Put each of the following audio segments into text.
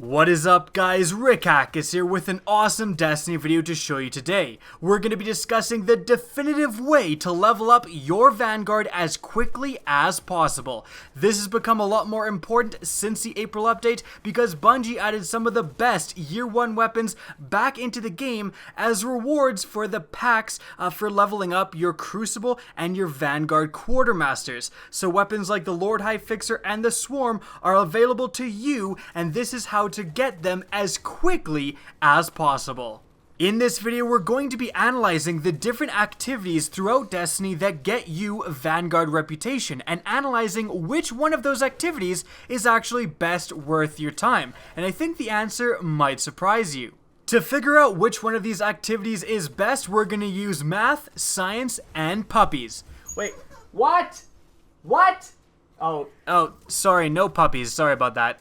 What is up guys, Rick is here with an awesome Destiny video to show you today. We're going to be discussing the definitive way to level up your Vanguard as quickly as possible. This has become a lot more important since the April update because Bungie added some of the best year 1 weapons back into the game as rewards for the packs for leveling up your Crucible and your Vanguard Quartermasters. So weapons like the Lord High Fixer and the Swarm are available to you, and this is how to get them as quickly as possible. In this video, we're going to be analyzing the different activities throughout Destiny that get you Vanguard reputation and analyzing which one of those activities is actually best worth your time. And I think the answer might surprise you. To figure out which one of these activities is best, we're going to use math, science, and puppies. Wait, what? What? Oh, sorry, no puppies. Sorry about that.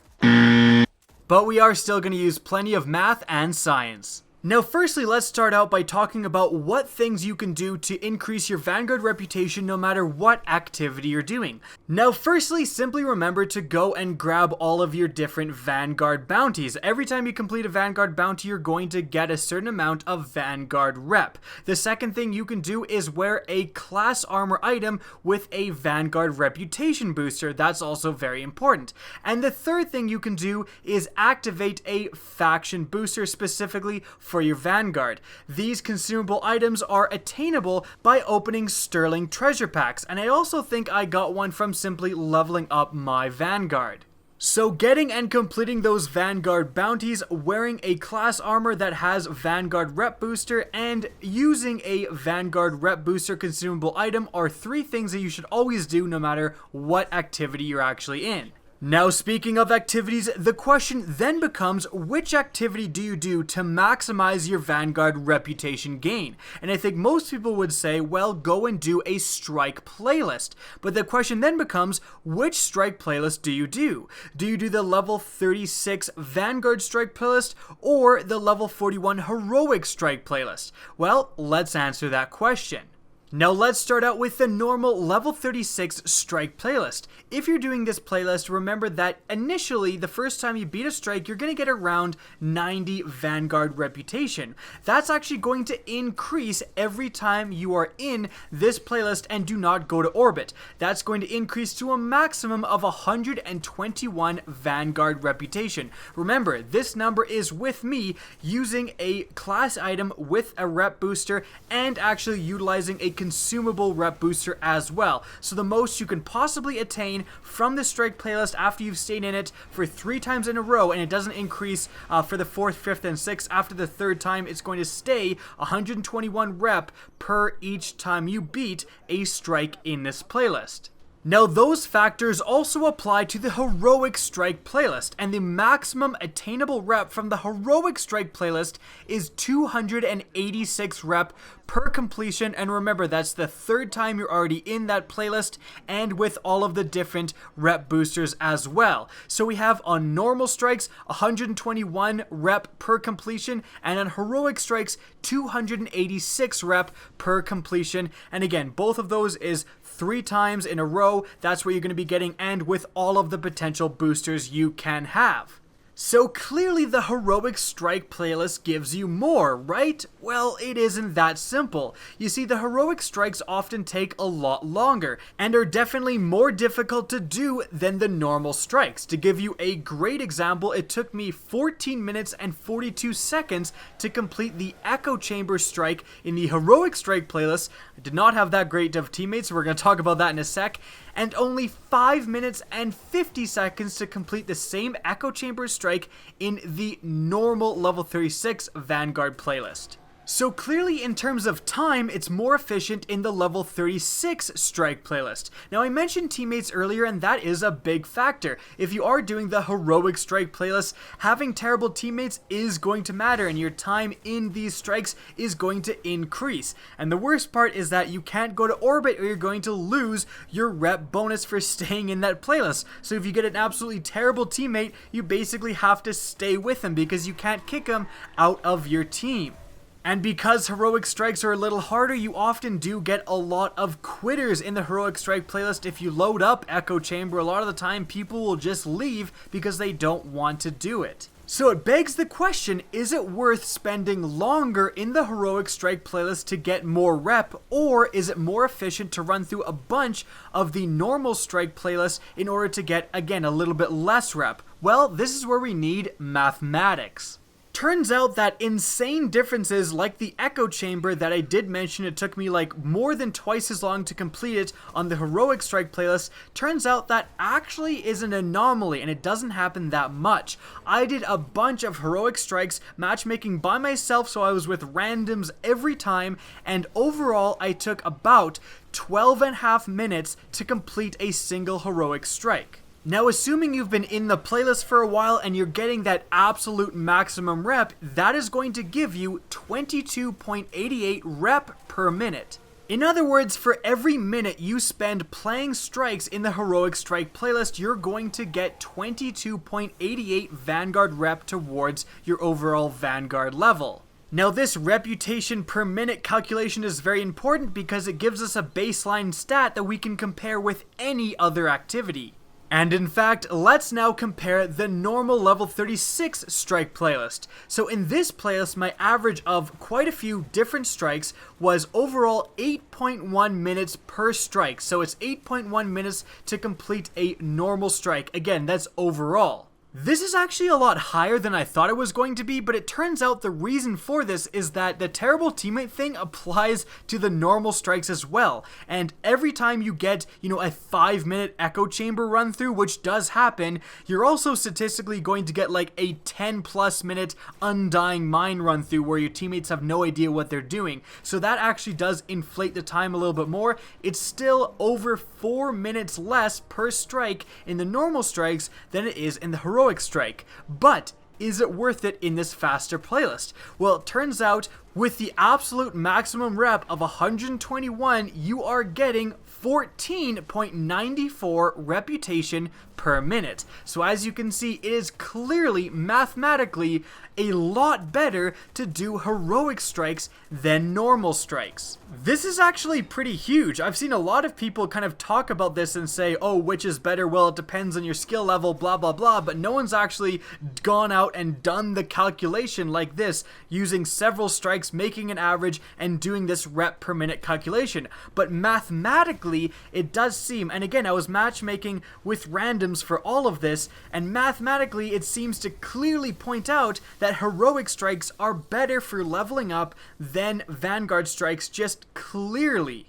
But we are still going to use plenty of math and science. Now firstly, let's start out by talking about what things you can do to increase your Vanguard reputation no matter what activity you're doing. Now firstly, simply remember to go and grab all of your different Vanguard bounties. Every time you complete a Vanguard bounty, you're going to get a certain amount of Vanguard rep. The second thing you can do is wear a class armor item with a Vanguard reputation booster. That's also very important. And the third thing you can do is activate a faction booster specifically for your Vanguard. These consumable items are attainable by opening Sterling treasure packs, and I also think I got one from simply leveling up my Vanguard. So getting and completing those Vanguard bounties, wearing a class armor that has Vanguard rep booster, and using a Vanguard rep booster consumable item are three things that you should always do no matter what activity you're actually in. Now speaking of activities, the question then becomes which activity do you do to maximize your Vanguard reputation gain? And I think most people would say, well, go and do a strike playlist. But the question then becomes, which strike playlist do you do? Do you do the level 36 Vanguard strike playlist or the level 41 heroic strike playlist? Well, let's answer that question. Now let's start out with the normal level 36 strike playlist. If you're doing this playlist, remember that initially, the first time you beat a strike, you're going to get around 90 Vanguard reputation. That's actually going to increase every time you are in this playlist and do not go to orbit. That's going to increase to a maximum of 121 Vanguard reputation. Remember, this number is with me using a class item with a rep booster and actually utilizing a consumable rep booster as well. So the most you can possibly attain from the strike playlist after you've stayed in it for 3 times in a row, and it doesn't increase for the 4th, 5th, and 6th. After the 3rd time, it's going to stay 121 rep per each time you beat a strike in this playlist. Now those factors also apply to the heroic strike playlist, and the maximum attainable rep from the heroic strike playlist is 286 rep per completion, and remember that's the 3rd time you're already in that playlist and with all of the different rep boosters as well. So we have on normal strikes 121 rep per completion, and on heroic strikes 286 rep per completion, and again both of those is 3 times in a row. That's what you're going to be getting, and with all of the potential boosters you can have. So clearly the heroic strike playlist gives you more, right? Well, it isn't that simple. You see, the heroic strikes often take a lot longer and are definitely more difficult to do than the normal strikes. To give you a great example, it took me 14 minutes and 42 seconds to complete the Echo Chamber strike in the heroic strike playlist. I did not have that great of teammates, so we're going to talk about that in a sec. And only 5 minutes and 50 seconds to complete the same Echo Chamber strike in the normal level 36 Vanguard playlist. So clearly in terms of time, it's more efficient in the level 36 strike playlist. Now I mentioned teammates earlier, and that is a big factor. If you are doing the heroic strike playlist, having terrible teammates is going to matter, and your time in these strikes is going to increase. And the worst part is that you can't go to orbit or you're going to lose your rep bonus for staying in that playlist. So if you get an absolutely terrible teammate, you basically have to stay with him because you can't kick him out of your team. And because heroic strikes are a little harder, you often do get a lot of quitters in the heroic strike playlist. If you load up Echo Chamber, a lot of the time people will just leave because they don't want to do it. So it begs the question, is it worth spending longer in the Heroic Strike playlist to get more rep, or is it more efficient to run through a bunch of the normal Strike playlist in order to get, again, a little bit less rep? Well, this is where we need mathematics. Turns out that insane differences like the Echo Chamber that I did mention, it took me like more than twice as long to complete it on the Heroic Strike playlist, turns out that actually is an anomaly and it doesn't happen that much. I did a bunch of Heroic Strikes matchmaking by myself, so I was with randoms every time, and overall I took about 12.5 minutes to complete a single Heroic Strike. Now, assuming you've been in the playlist for a while and you're getting that absolute maximum rep, that is going to give you 22.88 rep per minute. In other words, for every minute you spend playing strikes in the Heroic Strike playlist, you're going to get 22.88 Vanguard rep towards your overall Vanguard level. Now, this reputation per minute calculation is very important because it gives us a baseline stat that we can compare with any other activity. And in fact, let's now compare the normal level 36 strike playlist. So in this playlist, my average of quite a few different strikes was overall 8.1 minutes per strike. So it's 8.1 minutes to complete a normal strike. Again, that's overall. This is actually a lot higher than I thought it was going to be, but it turns out the reason for this is that the terrible teammate thing applies to the normal strikes as well. And every time you get, a 5-minute Echo Chamber run through, which does happen, you're also statistically going to get like a 10+ minute Undying Mine run through where your teammates have no idea what they're doing. So that actually does inflate the time a little bit more. It's still over 4 minutes less per strike in the normal strikes than it is in the Heroic Strike. But is it worth it in this faster playlist? Well, it turns out with the absolute maximum rep of 121, you are getting 14.94 reputation per minute. So as you can see, it is clearly mathematically a lot better to do Heroic Strikes than normal strikes. This is actually pretty huge. I've seen a lot of people kind of talk about this and say, oh, which is better? Well, it depends on your skill level, blah, blah, blah, but no one's actually gone out and done the calculation like this, using several strikes, making an average, and doing this rep per minute calculation. But mathematically, it does seem, and again, I was matchmaking with randoms for all of this, and mathematically, it seems to clearly point out that Heroic Strikes are better for leveling up than Vanguard Strikes, just clearly.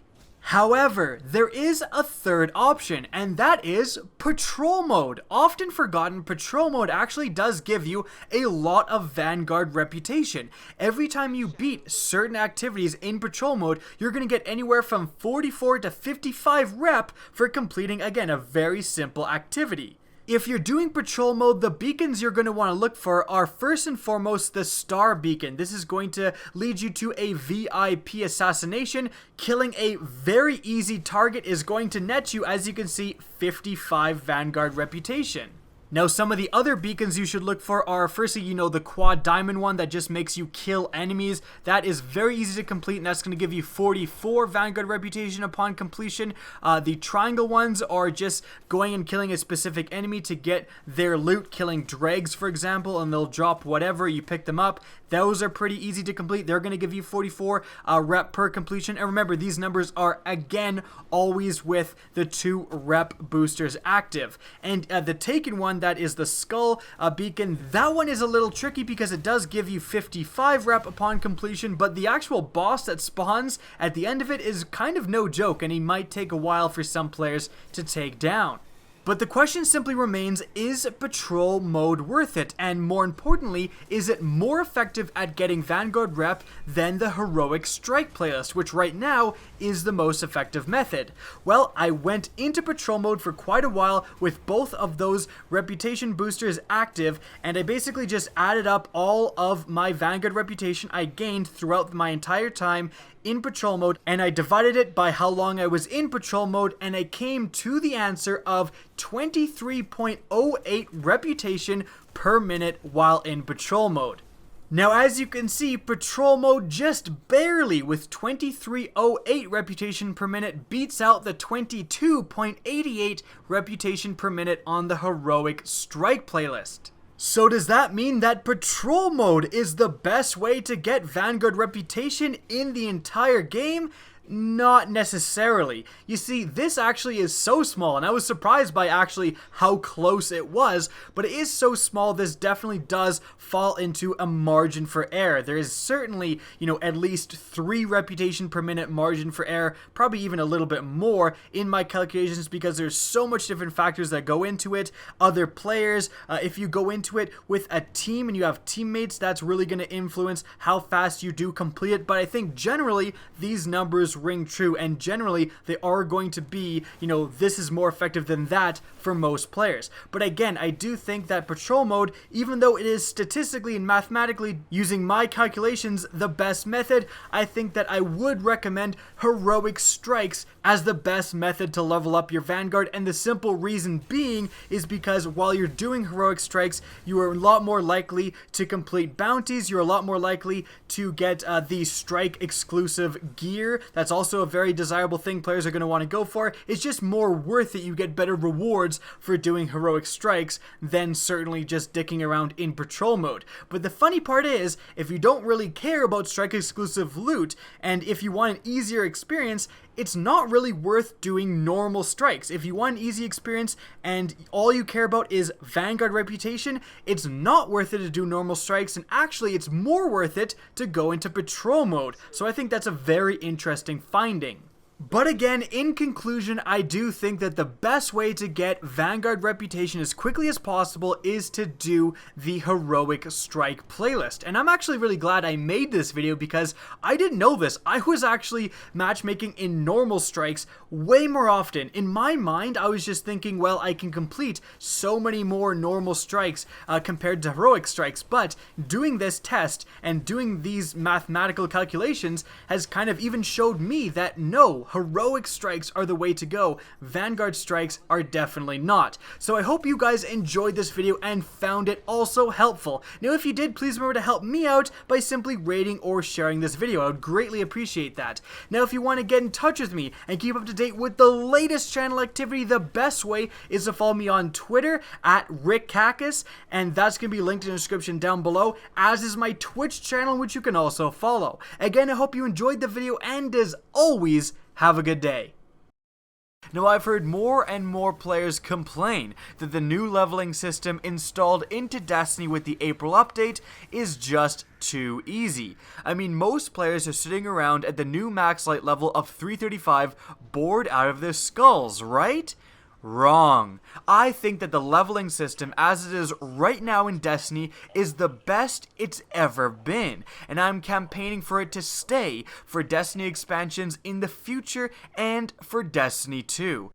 However, there is a third option, and that is Patrol Mode. Often forgotten, Patrol Mode actually does give you a lot of Vanguard reputation. Every time you beat certain activities in Patrol Mode, you're going to get anywhere from 44 to 55 rep for completing, again, a very simple activity. If you're doing Patrol Mode, the beacons you're going to want to look for are first and foremost the Star Beacon. This is going to lead you to a VIP assassination. Killing a very easy target is going to net you, as you can see, 55 Vanguard reputation. Now, some of the other beacons you should look for are, firstly, the quad diamond one that just makes you kill enemies. That is very easy to complete, and that's going to give you 44 Vanguard reputation upon completion. The triangle ones are just going and killing a specific enemy to get their loot, killing dregs, for example, and they'll drop whatever, you pick them up. Those are pretty easy to complete. They're going to give you 44 rep per completion. And remember, these numbers are, again, always with the 2 rep boosters active. And the Taken one, that is the Skull Beacon, that one is a little tricky because it does give you 55 rep upon completion, but the actual boss that spawns at the end of it is kind of no joke, and he might take a while for some players to take down. But the question simply remains, is Patrol Mode worth it? And more importantly, is it more effective at getting Vanguard rep than the Heroic Strike playlist, which right now is the most effective method? Well, I went into Patrol Mode for quite a while with both of those reputation boosters active, and I basically just added up all of my Vanguard reputation I gained throughout my entire time in Patrol Mode, and I divided it by how long I was in Patrol Mode, and I came to the answer of 23.08 reputation per minute while in Patrol Mode. Now, as you can see, Patrol Mode just barely, with 23.08 reputation per minute, beats out the 22.88 reputation per minute on the Heroic Strike playlist. So does that mean that patrol mode is the best way to get Vanguard reputation in the entire game? Not necessarily. You see, this actually is so small, and I was surprised by actually how close it was, but it is so small this definitely does fall into a margin for error. There is certainly, at least 3 reputation per minute margin for error, probably even a little bit more in my calculations because there's so much different factors that go into it. Other players, if you go into it with a team and you have teammates, that's really going to influence how fast you do complete it, but I think generally these numbers ring true, and generally they are going to be, this is more effective than that for most players. But again, I do think that patrol mode, even though it is statistically and mathematically, using my calculations, the best method, I think that I would recommend heroic strikes as the best method to level up your Vanguard, and the simple reason being is because while you're doing heroic strikes, you are a lot more likely to complete bounties, you're a lot more likely to get the strike exclusive gear. That's also a very desirable thing players are going to want to go for. It's just more worth it. You get better rewards for doing heroic strikes than certainly just dicking around in patrol mode. But the funny part is, if you don't really care about strike exclusive loot, and if you want an easier experience, it's not really worth doing normal strikes. If you want an easy experience and all you care about is Vanguard reputation, it's not worth it to do normal strikes, and actually it's more worth it to go into patrol mode. So I think that's a very interesting finding. But again, in conclusion, I do think that the best way to get Vanguard reputation as quickly as possible is to do the heroic strike playlist. And I'm actually really glad I made this video because I didn't know this. I was actually matchmaking in normal strikes way more often. In my mind, I was just thinking, well, I can complete so many more normal strikes compared to heroic strikes. But doing this test and doing these mathematical calculations has kind of even showed me that no, heroic strikes are the way to go. Vanguard strikes are definitely not. So I hope you guys enjoyed this video and found it also helpful. Now if you did, please remember to help me out by simply rating or sharing this video. I would greatly appreciate that. Now if you want to get in touch with me and keep up to date with the latest channel activity, the best way is to follow me on Twitter at RickCacus, and that's going to be linked in the description down below, as is my Twitch channel, which you can also follow. Again, I hope you enjoyed the video, and as always, have a good day. Now, I've heard more and more players complain that the new leveling system installed into Destiny with the April update is just too easy. I mean, most players are sitting around at the new max light level of 335 bored out of their skulls, right? Wrong. I think that the leveling system as it is right now in Destiny is the best it's ever been, and I'm campaigning for it to stay for Destiny expansions in the future and for Destiny 2.